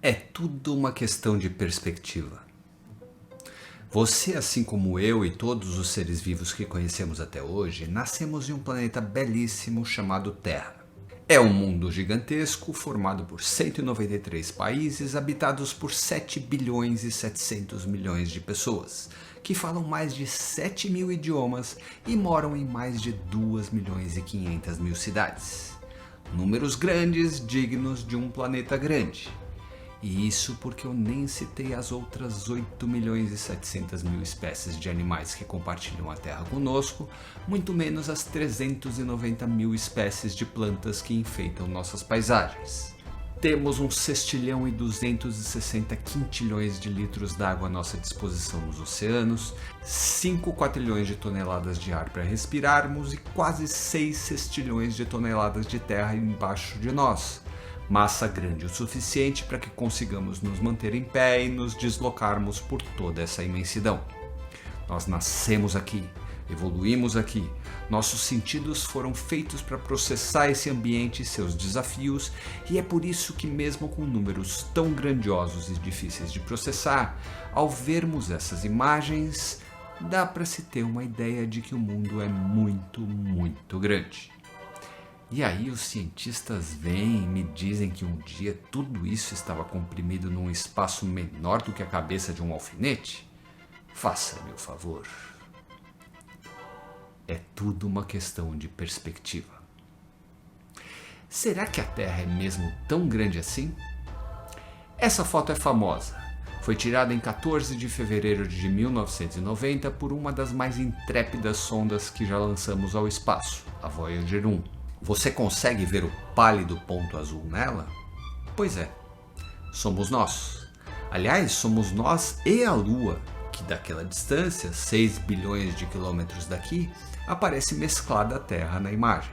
É tudo uma questão de perspectiva. Você, assim como eu e todos os seres vivos que conhecemos até hoje, nascemos em um planeta belíssimo chamado Terra. É um mundo gigantesco formado por 193 países habitados por 7 bilhões e 700 milhões de pessoas, que falam mais de 7 mil idiomas e moram em mais de 2 milhões e 500 mil cidades. Números grandes dignos de um planeta grande. E isso porque eu nem citei as outras 8 milhões e 700 mil espécies de animais que compartilham a Terra conosco, muito menos as 390 mil espécies de plantas que enfeitam nossas paisagens. Temos uns 6.260 quintilhões de litros d'água à nossa disposição nos oceanos, 5 quatrilhões de toneladas de ar para respirarmos e quase 6 sextilhões de toneladas de terra embaixo de nós. Massa grande o suficiente para que consigamos nos manter em pé e nos deslocarmos por toda essa imensidão. Nós nascemos aqui, evoluímos aqui, nossos sentidos foram feitos para processar esse ambiente e seus desafios, e é por isso que mesmo com números tão grandiosos e difíceis de processar, ao vermos essas imagens, dá para se ter uma ideia de que o mundo é muito, muito grande. E aí os cientistas vêm e me dizem que um dia tudo isso estava comprimido num espaço menor do que a cabeça de um alfinete? Faça-me o favor. É tudo uma questão de perspectiva. Será que a Terra é mesmo tão grande assim? Essa foto é famosa. Foi tirada em 14 de fevereiro de 1990 por uma das mais intrépidas sondas que já lançamos ao espaço, a Voyager 1. Você consegue ver o pálido ponto azul nela? Pois é, somos nós. Aliás, somos nós e a Lua, que daquela distância, 6 bilhões de quilômetros daqui, aparece mesclada à Terra na imagem.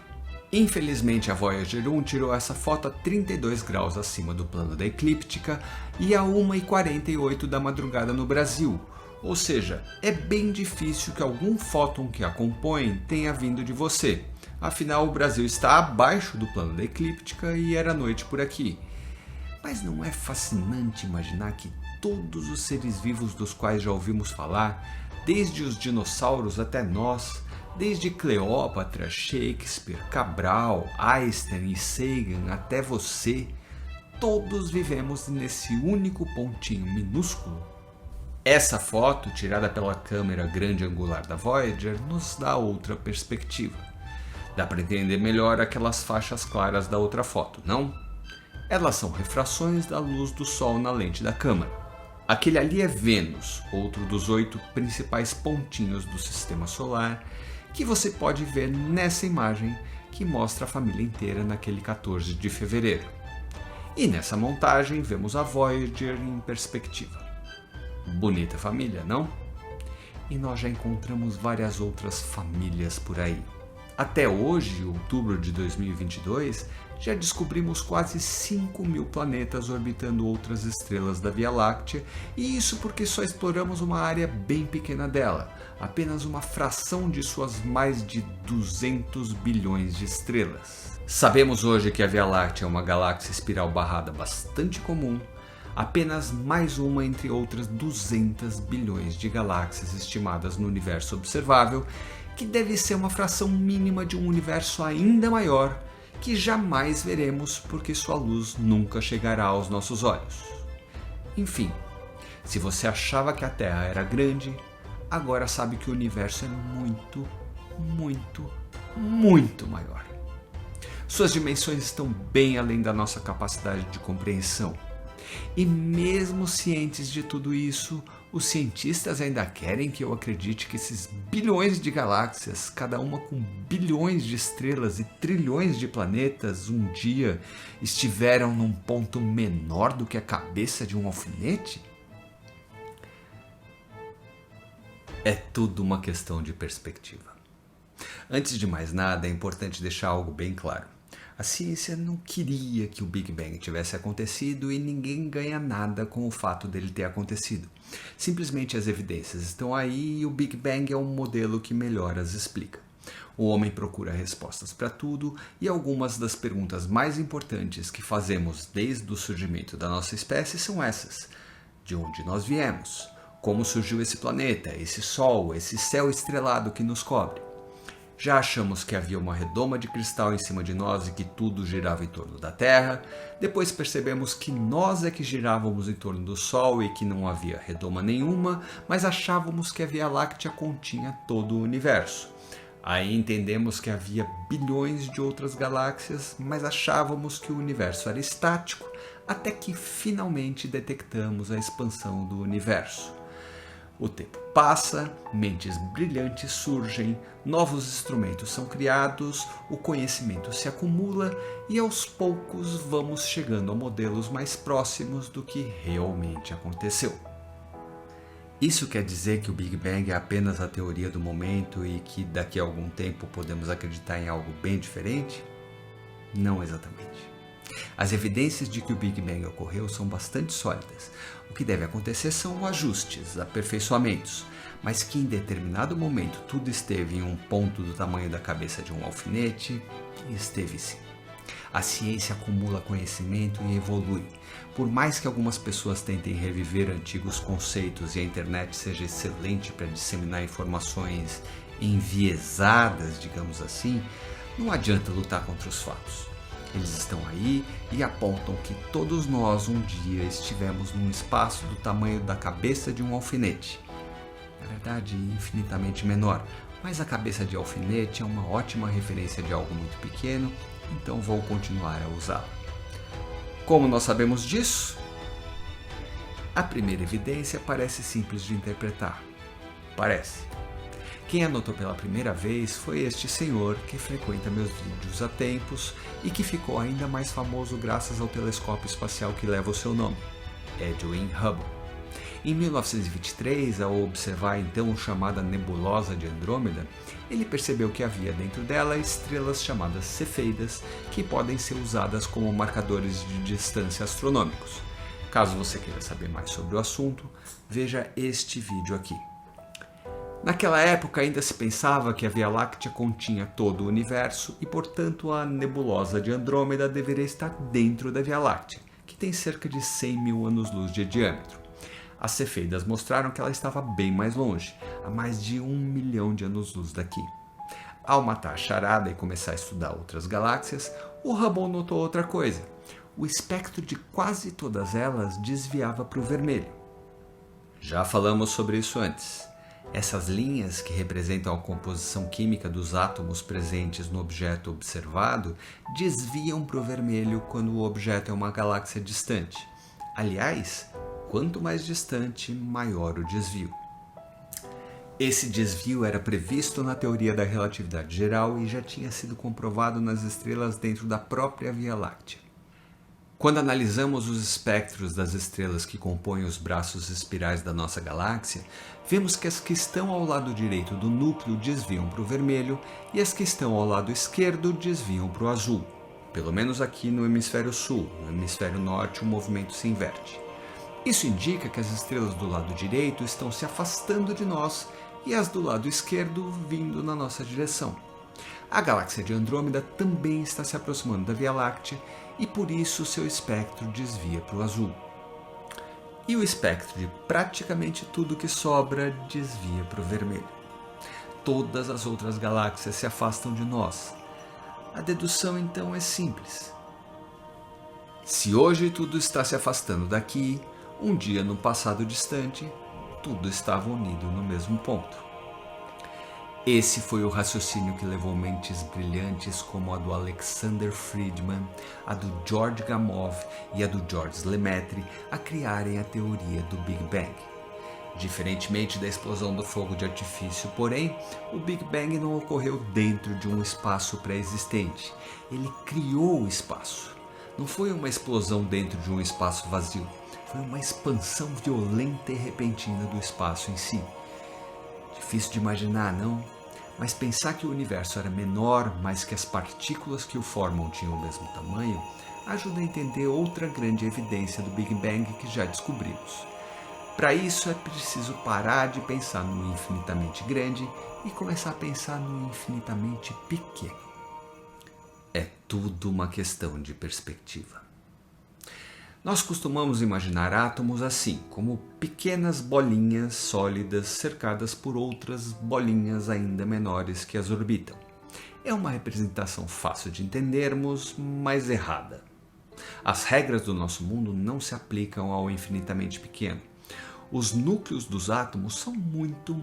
Infelizmente, a Voyager 1 tirou essa foto a 32 graus acima do plano da eclíptica e a 1h48 da madrugada no Brasil, ou seja, é bem difícil que algum fóton que a compõe tenha vindo de você. Afinal, o Brasil está abaixo do plano da eclíptica e era noite por aqui. Mas não é fascinante imaginar que todos os seres vivos dos quais já ouvimos falar, desde os dinossauros até nós, desde Cleópatra, Shakespeare, Cabral, Einstein e Sagan até você, todos vivemos nesse único pontinho minúsculo? Essa foto, tirada pela câmera grande angular da Voyager, nos dá outra perspectiva. Dá para entender melhor aquelas faixas claras da outra foto, não? Elas são refrações da luz do Sol na lente da câmera. Aquele ali é Vênus, outro dos 8 principais pontinhos do Sistema Solar, que você pode ver nessa imagem que mostra a família inteira naquele 14 de fevereiro. E nessa montagem vemos a Voyager em perspectiva. Bonita família, não? E nós já encontramos várias outras famílias por aí. Até hoje, outubro de 2022, já descobrimos quase 5 mil planetas orbitando outras estrelas da Via Láctea, e isso porque só exploramos uma área bem pequena dela, apenas uma fração de suas mais de 200 bilhões de estrelas. Sabemos hoje que a Via Láctea é uma galáxia espiral barrada bastante comum, apenas mais uma entre outras 200 bilhões de galáxias estimadas no universo observável, que deve ser uma fração mínima de um universo ainda maior, que jamais veremos porque sua luz nunca chegará aos nossos olhos. Enfim, se você achava que a Terra era grande, agora sabe que o universo é muito, muito, muito maior. Suas dimensões estão bem além da nossa capacidade de compreensão. E mesmo cientes de tudo isso, os cientistas ainda querem que eu acredite que esses bilhões de galáxias, cada uma com bilhões de estrelas e trilhões de planetas, um dia estiveram num ponto menor do que a cabeça de um alfinete? É tudo uma questão de perspectiva. Antes de mais nada, é importante deixar algo bem claro. A ciência não queria que o Big Bang tivesse acontecido e ninguém ganha nada com o fato dele ter acontecido. Simplesmente as evidências estão aí e o Big Bang é um modelo que melhor as explica. O homem procura respostas para tudo e algumas das perguntas mais importantes que fazemos desde o surgimento da nossa espécie são essas: de onde nós viemos? Como surgiu esse planeta, esse sol, esse céu estrelado que nos cobre? Já achamos que havia uma redoma de cristal em cima de nós e que tudo girava em torno da Terra. Depois percebemos que nós é que girávamos em torno do Sol e que não havia redoma nenhuma, mas achávamos que a Via Láctea continha todo o universo. Aí entendemos que havia bilhões de outras galáxias, mas achávamos que o universo era estático, até que finalmente detectamos a expansão do universo. O tempo passa, mentes brilhantes surgem, novos instrumentos são criados, o conhecimento se acumula e aos poucos vamos chegando a modelos mais próximos do que realmente aconteceu. Isso quer dizer que o Big Bang é apenas a teoria do momento e que daqui a algum tempo podemos acreditar em algo bem diferente? Não exatamente. As evidências de que o Big Bang ocorreu são bastante sólidas. O que deve acontecer são ajustes, aperfeiçoamentos, mas que em determinado momento tudo esteve em um ponto do tamanho da cabeça de um alfinete, esteve sim. A ciência acumula conhecimento e evolui. Por mais que algumas pessoas tentem reviver antigos conceitos e a internet seja excelente para disseminar informações enviesadas, digamos assim, não adianta lutar contra os fatos. Eles estão aí e apontam que todos nós um dia estivemos num espaço do tamanho da cabeça de um alfinete. Na verdade, infinitamente menor, mas a cabeça de alfinete é uma ótima referência de algo muito pequeno, então vou continuar a usá-la. Como nós sabemos disso? A primeira evidência parece simples de interpretar. Parece. Quem anotou pela primeira vez foi este senhor que frequenta meus vídeos há tempos e que ficou ainda mais famoso graças ao telescópio espacial que leva o seu nome, Edwin Hubble. Em 1923, ao observar a então chamada nebulosa de Andrômeda, ele percebeu que havia dentro dela estrelas chamadas cefeidas que podem ser usadas como marcadores de distância astronômicos. Caso você queira saber mais sobre o assunto, veja este vídeo aqui. Naquela época ainda se pensava que a Via Láctea continha todo o universo e, portanto, a nebulosa de Andrômeda deveria estar dentro da Via Láctea, que tem cerca de 100 mil anos-luz de diâmetro. As cefeidas mostraram que ela estava bem mais longe, a mais de 1 milhão de anos-luz daqui. Ao matar a charada e começar a estudar outras galáxias, o Hubble notou outra coisa. O espectro de quase todas elas desviava para o vermelho. Já falamos sobre isso antes. Essas linhas, que representam a composição química dos átomos presentes no objeto observado, desviam para o vermelho quando o objeto é uma galáxia distante. Aliás, quanto mais distante, maior o desvio. Esse desvio era previsto na teoria da relatividade geral e já tinha sido comprovado nas estrelas dentro da própria Via Láctea. Quando analisamos os espectros das estrelas que compõem os braços espirais da nossa galáxia, vemos que as que estão ao lado direito do núcleo desviam para o vermelho e as que estão ao lado esquerdo desviam para o azul. Pelo menos aqui no hemisfério sul. No hemisfério norte o movimento se inverte. Isso indica que as estrelas do lado direito estão se afastando de nós e as do lado esquerdo vindo na nossa direção. A galáxia de Andrômeda também está se aproximando da Via Láctea e por isso seu espectro desvia para o azul. E o espectro de praticamente tudo que sobra desvia para o vermelho. Todas as outras galáxias se afastam de nós. A dedução então é simples. Se hoje tudo está se afastando daqui, um dia no passado distante, tudo estava unido no mesmo ponto. Esse foi o raciocínio que levou mentes brilhantes como a do Alexander Friedman, a do George Gamow e a do George Lemaitre a criarem a teoria do Big Bang. Diferentemente da explosão do fogo de artifício, porém, o Big Bang não ocorreu dentro de um espaço pré-existente. Ele criou o espaço. Não foi uma explosão dentro de um espaço vazio. Foi uma expansão violenta e repentina do espaço em si. Difícil de imaginar, não? Mas pensar que o universo era menor, mas que as partículas que o formam tinham o mesmo tamanho, ajuda a entender outra grande evidência do Big Bang que já descobrimos. Para isso é preciso parar de pensar no infinitamente grande e começar a pensar no infinitamente pequeno. É tudo uma questão de perspectiva. Nós costumamos imaginar átomos assim, como pequenas bolinhas sólidas cercadas por outras bolinhas ainda menores que as orbitam. É uma representação fácil de entendermos, mas errada. As regras do nosso mundo não se aplicam ao infinitamente pequeno. Os núcleos dos átomos são muito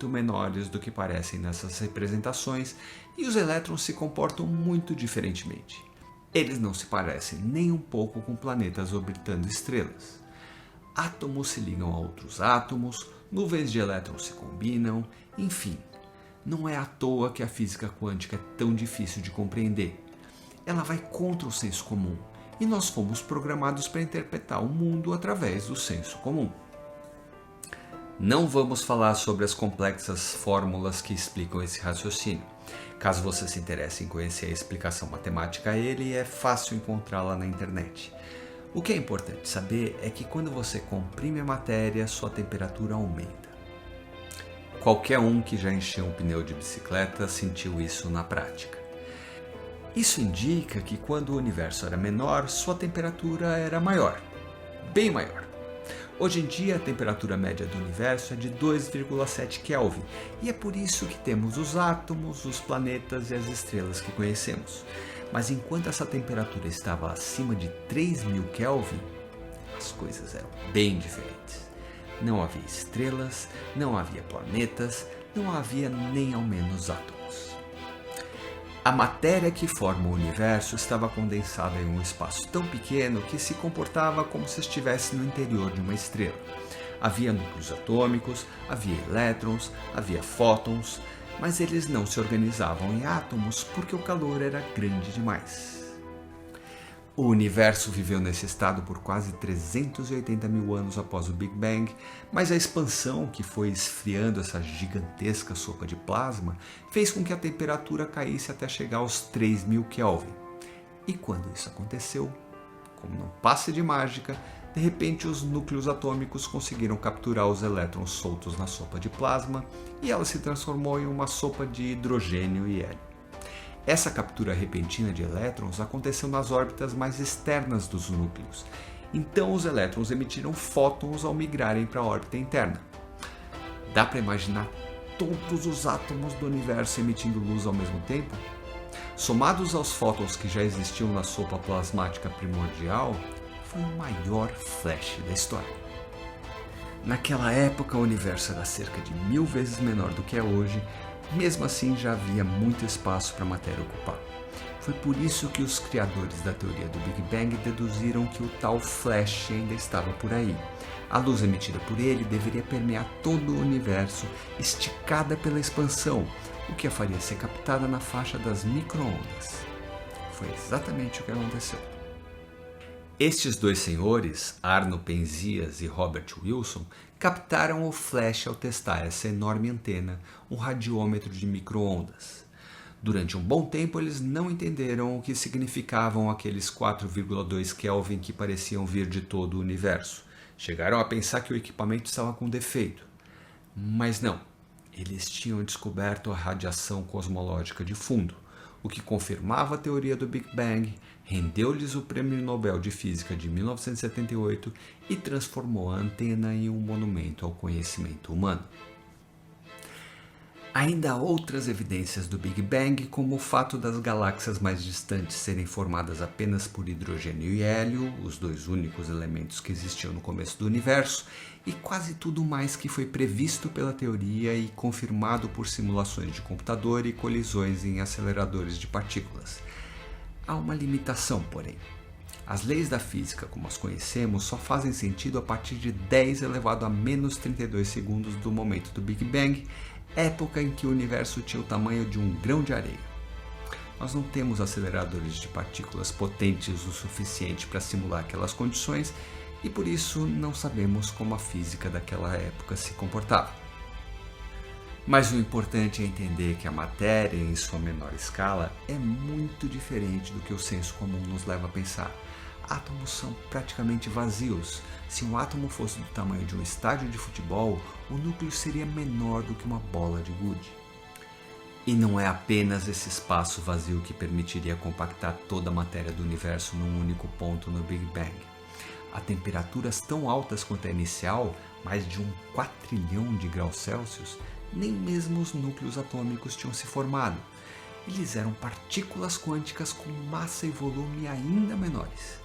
menores do que parecem nessas representações e os elétrons se comportam muito diferentemente. Eles não se parecem nem um pouco com planetas orbitando estrelas. Átomos se ligam a outros átomos, nuvens de elétrons se combinam, enfim. Não é à toa que a física quântica é tão difícil de compreender. Ela vai contra o senso comum e nós fomos programados para interpretar o mundo através do senso comum. Não vamos falar sobre as complexas fórmulas que explicam esse raciocínio. Caso você se interesse em conhecer a explicação matemática a ele, é fácil encontrá-la na internet. O que é importante saber é que quando você comprime a matéria, sua temperatura aumenta. Qualquer um que já encheu um pneu de bicicleta sentiu isso na prática. Isso indica que quando o universo era menor, sua temperatura era maior, bem maior. Hoje em dia, a temperatura média do universo é de 2,7 Kelvin, e é por isso que temos os átomos, os planetas e as estrelas que conhecemos. Mas enquanto essa temperatura estava acima de 3.000 Kelvin, as coisas eram bem diferentes. Não havia estrelas, não havia planetas, não havia nem ao menos átomos. A matéria que forma o universo estava condensada em um espaço tão pequeno que se comportava como se estivesse no interior de uma estrela. Havia núcleos atômicos, havia elétrons, havia fótons, mas eles não se organizavam em átomos porque o calor era grande demais. O universo viveu nesse estado por quase 380 mil anos após o Big Bang, mas a expansão que foi esfriando essa gigantesca sopa de plasma fez com que a temperatura caísse até chegar aos 3.000 Kelvin. E quando isso aconteceu, como num passe de mágica, de repente os núcleos atômicos conseguiram capturar os elétrons soltos na sopa de plasma e ela se transformou em uma sopa de hidrogênio e hélio. Essa captura repentina de elétrons aconteceu nas órbitas mais externas dos núcleos. Então os elétrons emitiram fótons ao migrarem para a órbita interna. Dá para imaginar todos os átomos do universo emitindo luz ao mesmo tempo? Somados aos fótons que já existiam na sopa plasmática primordial, foi o maior flash da história. Naquela época o universo era cerca de 1000 vezes menor do que é hoje. Mesmo assim, já havia muito espaço para a matéria ocupar. Foi por isso que os criadores da teoria do Big Bang deduziram que o tal flash ainda estava por aí. A luz emitida por ele deveria permear todo o universo, esticada pela expansão, o que a faria ser captada na faixa das micro-ondas. Foi exatamente o que aconteceu. Estes dois senhores, Arno Penzias e Robert Wilson, captaram o flash ao testar essa enorme antena, um radiômetro de micro-ondas. Durante um bom tempo eles não entenderam o que significavam aqueles 4,2 Kelvin que pareciam vir de todo o universo. Chegaram a pensar que o equipamento estava com defeito. Mas não, eles tinham descoberto a radiação cosmológica de fundo, o que confirmava a teoria do Big Bang, rendeu-lhes o Prêmio Nobel de Física de 1978 e transformou a antena em um monumento ao conhecimento humano. Ainda há outras evidências do Big Bang, como o fato das galáxias mais distantes serem formadas apenas por hidrogênio e hélio, os dois únicos elementos que existiam no começo do universo, e quase tudo mais que foi previsto pela teoria e confirmado por simulações de computador e colisões em aceleradores de partículas. Há uma limitação, porém. As leis da física, como as conhecemos, só fazem sentido a partir de 10 elevado a menos 32 segundos do momento do Big Bang, época em que o universo tinha o tamanho de um grão de areia. Nós não temos aceleradores de partículas potentes o suficiente para simular aquelas condições e por isso não sabemos como a física daquela época se comportava. Mas o importante é entender que a matéria, em sua menor escala, é muito diferente do que o senso comum nos leva a pensar. átomos são praticamente vazios. Se um átomo fosse do tamanho de um estádio de futebol, o núcleo seria menor do que uma bola de gude. E não é apenas esse espaço vazio que permitiria compactar toda a matéria do universo num único ponto no Big Bang. A temperaturas tão altas quanto a inicial, mais de 1 quatrilhão de graus Celsius, nem mesmo os núcleos atômicos tinham se formado. Eles eram partículas quânticas com massa e volume ainda menores.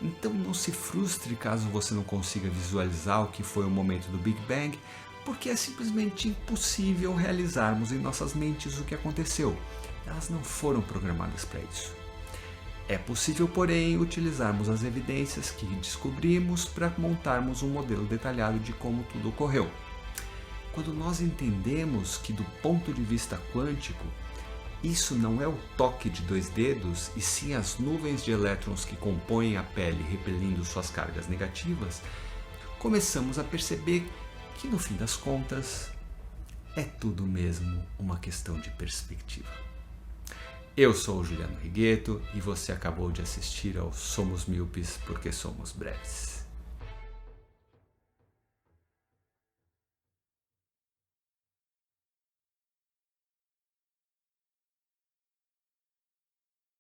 Então não se frustre caso você não consiga visualizar o que foi o momento do Big Bang, porque é simplesmente impossível realizarmos em nossas mentes o que aconteceu. Elas não foram programadas para isso. É possível, porém, utilizarmos as evidências que descobrimos para montarmos um modelo detalhado de como tudo ocorreu. Quando nós entendemos que, do ponto de vista quântico, isso não é o toque de 2 dedos, e sim as nuvens de elétrons que compõem a pele repelindo suas cargas negativas, começamos a perceber que, no fim das contas, é tudo mesmo uma questão de perspectiva. Eu sou o Juliano Righetto e você acabou de assistir ao Somos Míopes porque somos breves.